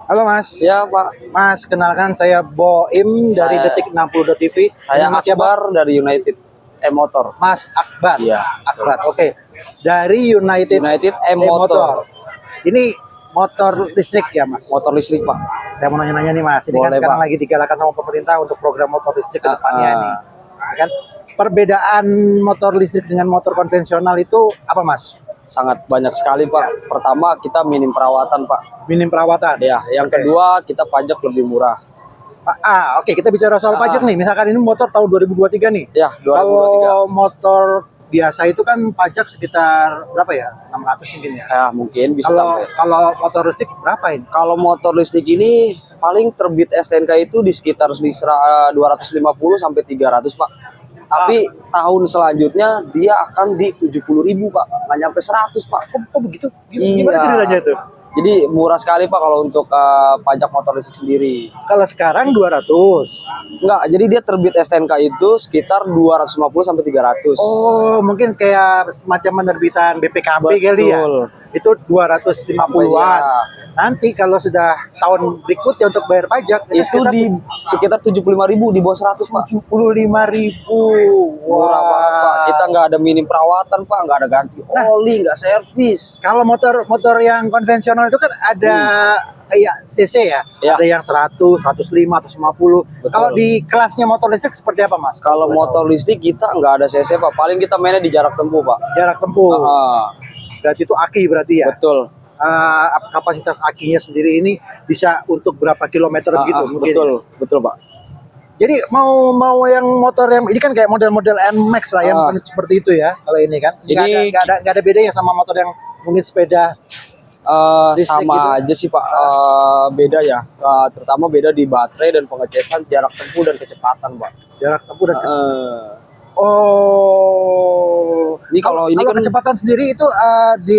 Halo Mas. Ya Pak. Mas, kenalkan saya Boim dari Detik60.tv. Saya Mas siapa? Akbar dari United E-Motor. Mas Akbar. Iya. Akbar. Oke. Dari United E-Motor. Ini motor listrik ya Mas? Motor listrik Pak. Saya mau nanya-nanya nih Mas. Ini kan Boleh, sekarang Pak. lagi digalakan sama pemerintah untuk program motor listrik ke depannya nih. Kan perbedaan motor listrik dengan motor konvensional itu apa Mas? Sangat banyak sekali Pak. Pertama kita minim perawatan Pak. Minim perawatan. Ya, yang kedua kita pajak lebih murah. Oke, kita bicara soal pajak nih. Misalkan ini motor tahun 2023 nih. Ya, 2023. Kalau motor biasa itu kan pajak sekitar berapa ya? 600 mungkin ya. Ya, mungkin bisa sampai. Kalau motor listrik berapa ini? Kalau motor listrik ini paling terbit STNK itu di sekitar 250 sampai 300 Pak. Tapi tahun selanjutnya dia akan di 70.000 Pak, nggak nyampe 100 Pak. Kok begitu? Iya. Gimana ceritanya itu? Jadi murah sekali Pak kalau untuk pajak motor listrik sendiri. Kalau sekarang 200. Enggak, jadi dia terbit STNK itu sekitar 250 sampai 300. Oh, mungkin kayak semacam penerbitan BPKB kali ya. Itu 250-an. Ya. Nanti kalau sudah tahun berikutnya untuk bayar pajak Itu di sekitar 75.000, di bawah 100 Pak. 75.000. Murah banget Pak. Kita nggak ada minim perawatan Pak, nggak ada ganti oli, nggak servis. Kalau motor yang konvensional itu kan ada kayak CC ya. Ya. Ada yang 100, 105, 150. Betul. Kalau di kelasnya motor listrik seperti apa Mas? Kalau motor listrik kita nggak ada CC Pak, paling kita mainnya di jarak tempuh Pak. Jarak tempuh. Berarti itu aki berarti ya? Betul. Kapasitas akinya sendiri ini bisa untuk berapa kilometer gitu mungkin. Betul Pak. Jadi mau yang motor yang ini kan kayak model-model NMAX lah yang seperti itu ya. Kalau ini kan nggak ada bedanya sama motor yang mungkin sepeda sama gitu. aja sih Pak, beda ya. Terutama beda di baterai dan pengecasan, jarak tempuh dan kecepatan Pak. Jarak tempuh dan kecepatan. Oh, ini kalau ini kan kecepatan sendiri itu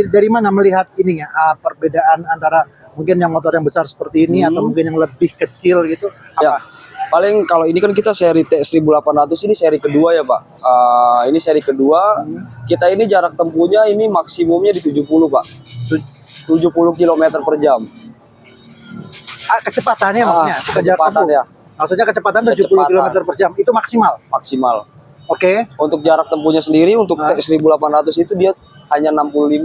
dari mana melihat ininya perbedaan antara mungkin yang motor yang besar seperti ini atau mungkin yang lebih kecil gitu apa? Ya, paling kalau ini kan kita seri T1800 ini seri kedua ya Pak. Ini seri kedua. Kita ini jarak tempuhnya ini maksimumnya di 70 Pak. 70 km per jam. Kecepatannya maksudnya? Kecepatan ya. Maksudnya kecepatan 70 km per jam itu maksimal? Maksimal. Oke. Untuk jarak tempuhnya sendiri untuk T1800 itu dia hanya 65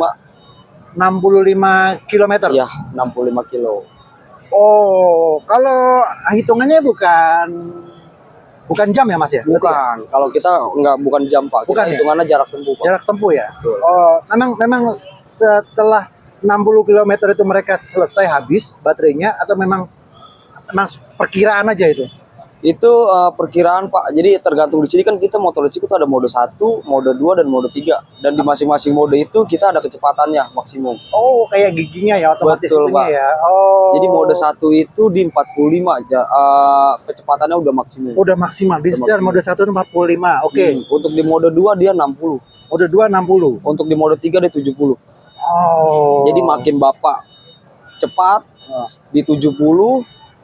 km. Ya, 65 kilo. Oh, kalau hitungannya bukan jam ya Mas ya? Bukan. Kalau kita bukan jam Pak. Kita hitungannya jarak tempuh Pak. Jarak tempuh ya? Betul. Oh, memang setelah 60 km itu mereka selesai habis baterainya atau memang perkiraan aja itu? Itu perkiraan Pak. Jadi tergantung di sini kan kita motor listrik itu ada mode 1, mode 2 dan mode 3. Dan di masing-masing mode itu kita ada kecepatannya maksimum. Oh, kayak giginya ya otomatis. Betul, Pak. Ya. Oh. Jadi mode 1 itu di 45 kecepatannya udah maksimum. Udah maksimal. Di sekitar mode 1 itu 45. Oke. Untuk di mode 2 dia 60. Mode 2 60. Untuk di mode 3 dia 70. Oh. Jadi makin Bapak cepat di 70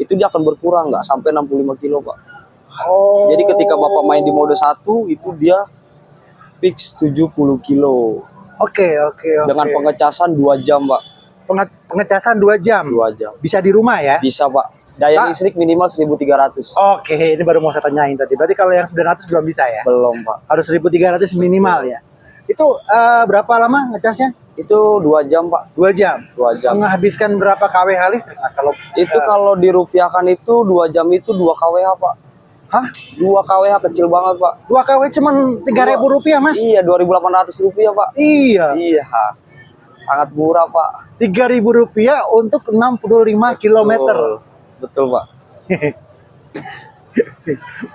itu dia akan berkurang nggak sampai 65 kilo Pak. Oh. Jadi ketika Bapak main di mode 1 itu dia fix 70 kilo. Oke. Dengan pengecasan 2 jam Pak. Pengecasan 2 jam? 2 jam. Bisa di rumah ya? Bisa Pak. Daya listrik minimal 1300. Oke, ini baru mau saya tanyain tadi. Berarti kalau yang 900 belum bisa ya? Belum Pak. Harus 1300 minimal ya? Itu berapa lama ngecasnya? Itu 2 jam Pak. 2 jam? 2 jam. Menghabiskan berapa kWh listrik Mas? Kalau dirupiahkan itu 2 jam itu 2 kWh Pak. Hah? 2 kWh kecil banget Pak. 2 kW cuman 3.000 rupiah Mas? Iya, 2.800 rupiah Pak. Iya. Sangat murah Pak. 3.000 rupiah untuk 65 km. Betul Pak.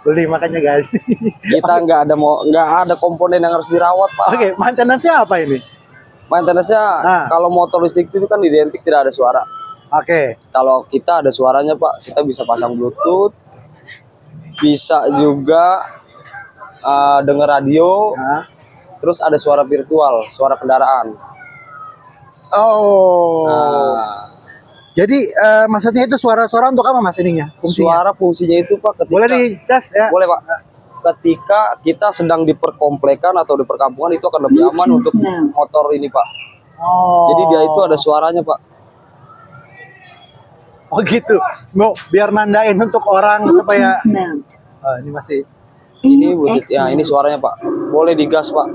Beli makanya guys. Kita nggak ada komponen yang harus dirawat Pak. Oke, maintenance-nya apa ini? Maintenance-nya kalau motor listrik itu kan identik tidak ada suara. Oke. Kalau kita ada suaranya Pak, kita bisa pasang Bluetooth, bisa juga dengar radio, terus ada suara virtual, suara kendaraan. Oh. Jadi maksudnya itu suara-suara untuk apa Mas ininya? Suara fungsinya itu Pak ketika boleh dites ya? Boleh Pak. Ketika kita sedang di perkomplekan atau di perkampungan itu akan lebih aman untuk motor ini Pak. Oh. Jadi dia itu ada suaranya Pak. Oh gitu. Mau biar nandain untuk orang supaya ini masih Ini butuh ya, ini suaranya Pak. Boleh digas Pak.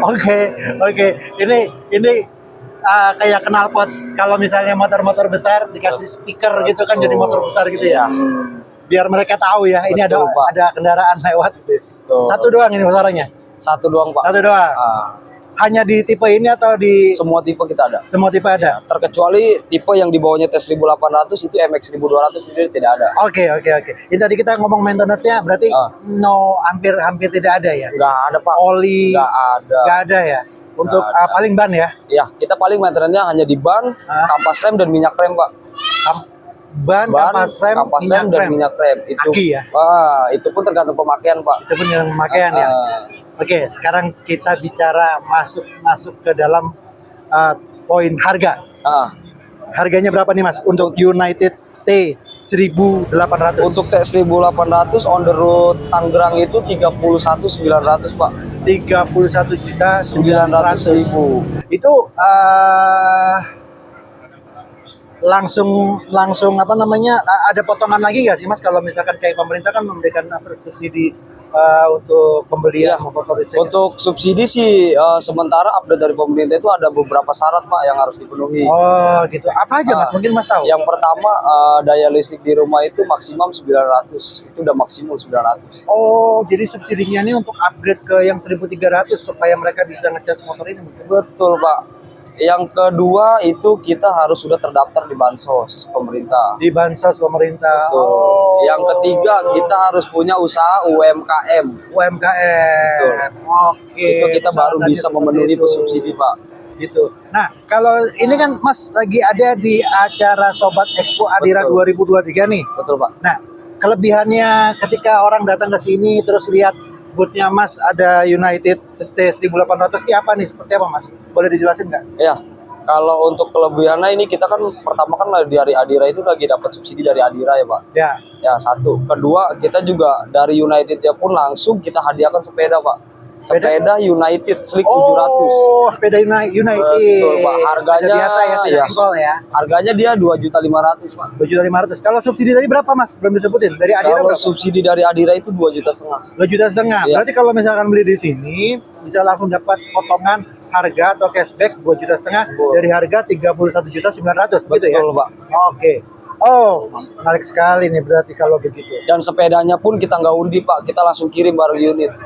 Oke. Ini kayak knalpot kalau misalnya motor-motor besar dikasih speaker gitu kan, jadi motor besar gitu ya. Biar mereka tahu ya, ini Betul, Pak. ada kendaraan lewat gitu. Betul. Satu doang ini suaranya. Satu doang Pak. Satu doang. Hanya di tipe ini atau di Semua tipe kita ada. semua tipe ada? Terkecuali tipe yang di bawahnya T1800 itu MX 1200 itu tidak ada. Oke. Ini tadi kita ngomong maintenance-nya berarti hampir tidak ada ya. Nggak ada Pak. Oli Nggak ada. ya. Untuk Nggak ada. paling ban ya. Ya, kita paling maintenance-nya hanya di ban, kampas rem dan minyak rem Pak. Ban, kampas rem, dan minyak rem. Itu. Aki ya. Wah, itu pun tergantung pemakaian Pak. Itu pun yang pemakaian ya. Oke, sekarang kita bicara masuk ke dalam poin harga. Harganya berapa nih Mas untuk United T 1800? Untuk T1800 on the road Tangerang itu 31.900 Pak. 31.900.000. Itu langsung apa namanya, ada potongan lagi nggak sih Mas kalau misalkan kayak pemerintah kan memberikan subsidi untuk pembelian motor listrik? Untuk subsidi sih sementara update dari pemerintah itu ada beberapa syarat Pak yang harus dipenuhi. Oh gitu. Apa aja Mas? Mungkin Mas tahu. Yang pertama daya listrik di rumah itu maksimum 900. Itu udah maksimum 900. Oh, jadi subsidinya ini untuk upgrade ke yang 1300 supaya mereka bisa ngecas motor ini. Betul Pak. Yang kedua itu kita harus sudah terdaftar di Bansos pemerintah. Di Bansos pemerintah. Betul. Oh. Yang ketiga kita harus punya usaha UMKM. UMKM. Oke. Itu kita baru bisa memenuhi subsidi Pak. Gitu. Nah, kalau ini kan Mas lagi ada di acara Sobat Expo Adira 2023 nih. Betul Pak. Nah, kelebihannya ketika orang datang ke sini terus lihat boothnya Mas ada United T1800 ini apa nih? Seperti apa Mas? Boleh dijelasin nggak? Ya, kalau untuk kelebihannya ini kita kan pertama kan dari Adira itu lagi dapat subsidi dari Adira ya Pak. Ya. Ya satu. Kedua kita juga dari Unitednya pun langsung kita hadiahkan sepeda Pak. Sepeda United Slick 700. Oh, sepeda United. Betul Pak. Harganya sepeda biasa ya, sepeda engkol ya. Harganya dia 2.500.000 Pak. 2.500.000. Kalau subsidi tadi berapa Mas? Belum disebutin. Dari Adira Kalau berapa? subsidi dari Adira itu 2,5 juta. 2,5 juta. Iya. Berarti kalau misalkan beli di sini bisa langsung dapat potongan harga atau cashback 2,5 juta dari harga 31.900.000 gitu ya. Betul Pak. Oke. Oh, menarik sekali nih berarti kalau begitu. Dan sepedanya pun kita nggak undi Pak, kita langsung kirim baru unit.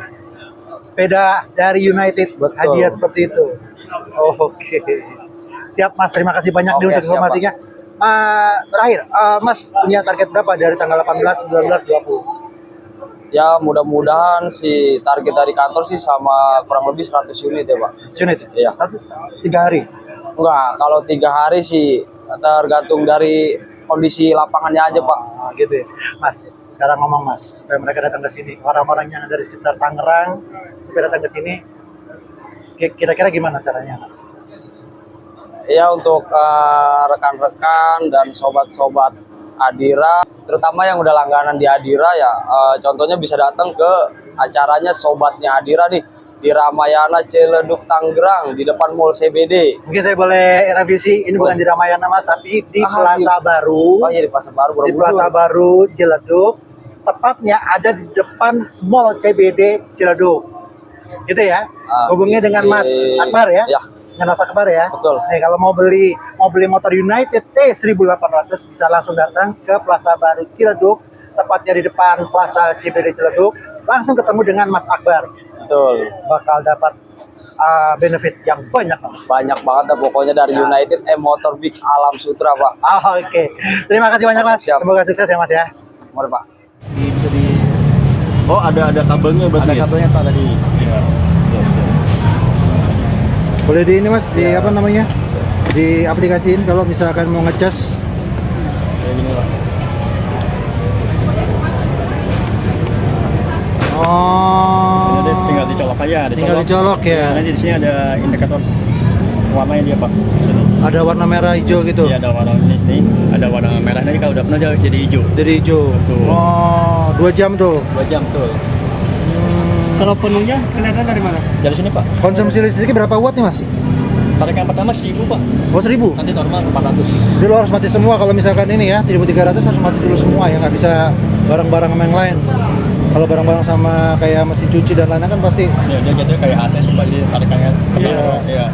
Sepeda dari United, Betul. hadiah seperti itu. Oke. Siap Mas, terima kasih banyak nih untuk siap, informasinya. Terakhir, Mas punya target berapa dari tanggal 18, 19, 20? Ya mudah-mudahan si target dari kantor sih sama kurang lebih 100 unit ya Pak. Unit? Iya. 3 hari? Enggak, kalau 3 hari sih tergantung dari kondisi lapangannya aja Pak. Gitu ya. Mas, sekarang ngomong Mas, supaya mereka datang ke sini. Orang-orang yang dari sekitar Tangerang, supaya datang ke sini, kira-kira gimana caranya? Ya untuk rekan-rekan dan sobat-sobat Adira, terutama yang udah langganan di Adira ya, contohnya bisa datang ke acaranya sobatnya Adira nih di Ramayana Ciledug Tangerang di depan Mall CBD. Mungkin saya boleh revisi, ini bukan di Ramayana Mas, tapi di Plaza Baru. Oh iya di Plaza Baru. Di Plaza Baru Ciledug, tepatnya ada di depan Mall CBD Ciledug. Gitu ya. Hubungi dengan Mas Akbar ya. Ya. Dengan Mas Akbar ya. Betul. Nih kalau mau beli motor United T1800 bisa langsung datang ke Plaza Baru Ciledug, tepatnya di depan Plaza CBD Ciledug, langsung ketemu dengan Mas Akbar. Betul. Bakal dapat benefit yang banyak. Banyak banget dah pokoknya dari United Motor Big Alam Sutra Pak. Oke. Terima kasih banyak Mas. Siap. Semoga sukses ya Mas ya. Mari Pak. Oh ada kabelnya berarti. Ada kabelnya Pak tadi. Iya. Boleh di ini Mas, di apa namanya? Di aplikasiin kalau misalkan mau ngecas. Kayak gini Pak. Oh. Jadi tinggal dicolok aja. Tinggal dicolok ya. Nanti di sini ada indikator warnanya dia Pak. Sini. Ada warna merah hijau gitu. Iya ada warna ini. Ada warna merah. Nanti kalau udah penuh jadi hijau. Jadi hijau. Betul. Oh, 2 jam tuh. 2 jam tuh. Kalau penuhnya kelihatan dari mana? Dari sini Pak. Konsumsi listriknya berapa watt nih Mas? Tarikan pertama 1000 Pak. Oh 1000. Nanti normal 400. Jadi lo harus mati semua kalau misalkan ini ya 1300 harus mati dulu semua ya, nggak bisa barang-barang sama yang lain. Kalau barang-barang sama kayak mesin cuci dan lain-lain kan pasti Ya dia jatuhnya kayak AC sih Pak, jadi tarikannya. Iya. Iya.